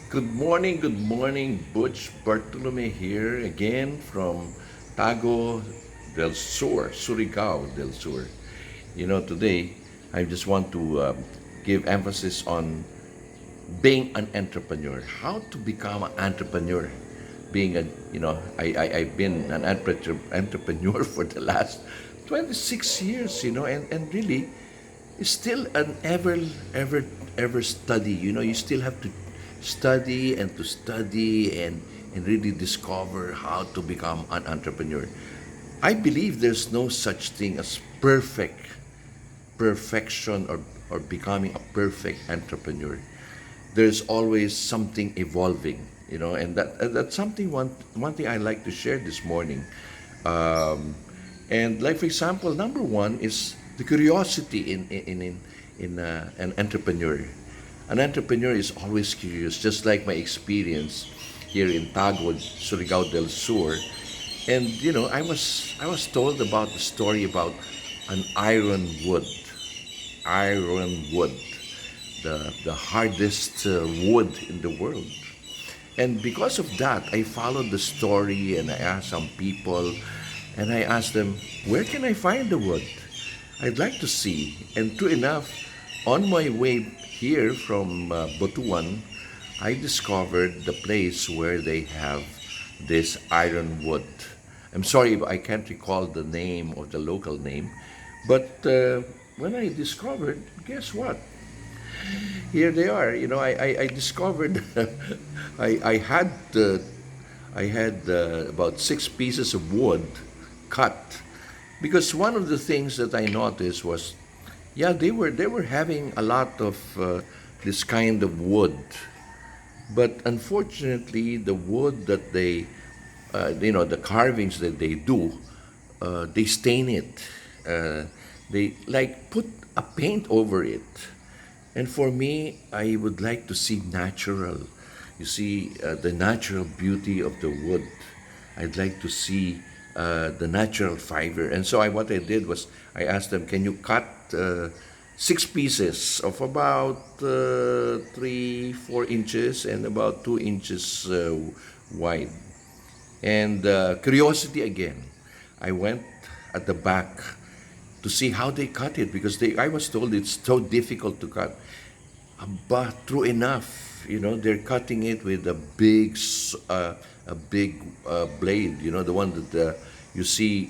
Good morning, Butch Bartolome here again from Tago del Sur, Surigao del Sur. Today I just want to give emphasis on being an entrepreneur, how to become an entrepreneur. Being a, I've been an entrepreneur for the last 26 years, and really it's still an ever study. You still have to study and to study and really discover how to become an entrepreneur. I believe there's no such thing as perfection or becoming a perfect entrepreneur. There's always something evolving, and that's something one thing I like to share this morning. Um, and like for example, number one is the curiosity in an entrepreneur. An entrepreneur is always curious, just like my experience here in Tagod, Surigao del Sur. And I was told about the story about an iron wood, the hardest wood in the world. And because of that, I followed the story and I asked some people, and I asked them, where can I find the wood? I'd like to see. And true enough, on my way here from Butuan, I discovered the place where they have this ironwood. I'm sorry, I can't recall the name or the local name, but when I discovered, guess what? Here they are. I discovered I had about 6 pieces of wood cut because one of the things that I noticed was, yeah, they were having a lot of this kind of wood, but unfortunately, the wood that the carvings that they do, they stain it. They like put a paint over it. And for me, I would like to see natural. You see, the natural beauty of the wood. I'd like to see the natural fiber. And so what I did was I asked them, can you cut 6 pieces of about 3, 4 inches and about 2 inches wide? And curiosity again. I went at the back to see how they cut it because I was told it's so difficult to cut. But true enough, they're cutting it with a big blade. The one that you see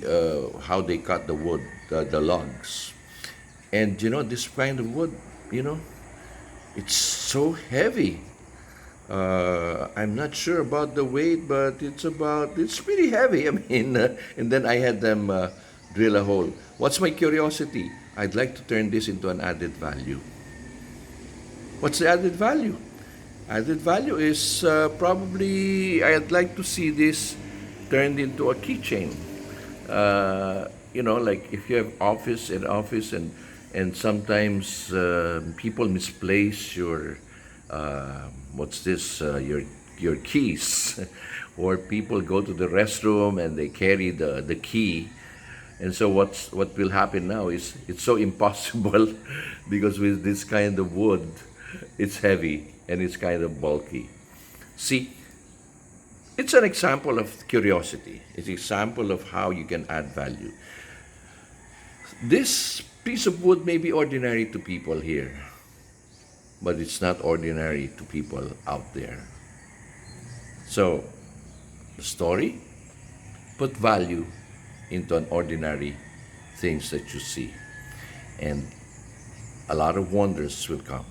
how they cut the wood, the logs. And this kind of wood, you know, it's so heavy. I'm not sure about the weight, but it's pretty heavy. I mean, and then I had them drill a hole. What's my curiosity? I'd like to turn this into an added value. What's the added value? Added value is probably I'd like to see this turned into a keychain. Like if you have office and sometimes people misplace your what's this your keys, or people go to the restroom and they carry the key. And so what will happen now is it's so impossible because with this kind of wood, it's heavy and it's kind of bulky. See, it's an example of curiosity. It's an example of how you can add value. This piece of wood may be ordinary to people here, but it's not ordinary to people out there. So, the story, put value into an ordinary things that you see, and a lot of wonders will come.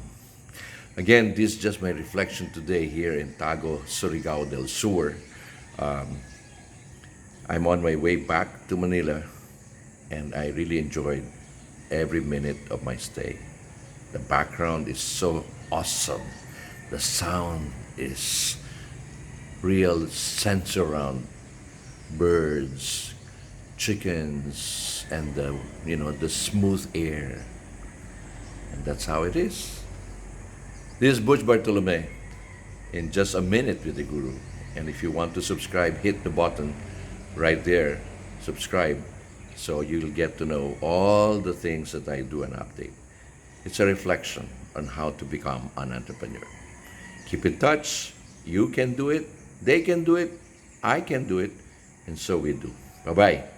Again, this is just my reflection today here in Tago, Surigao del Sur. I'm on my way back to Manila, and I really enjoyed every minute of my stay. The background is so awesome. The sound is real sense around birds, chickens, and the smooth air. And that's how it is. This is Butch Bartolome in just a minute with the Guru. And if you want to subscribe, hit the button right there. Subscribe so you'll get to know all the things that I do and update. It's a reflection on how to become an entrepreneur. Keep in touch. You can do it, they can do it, I can do it, and so we do. Bye bye.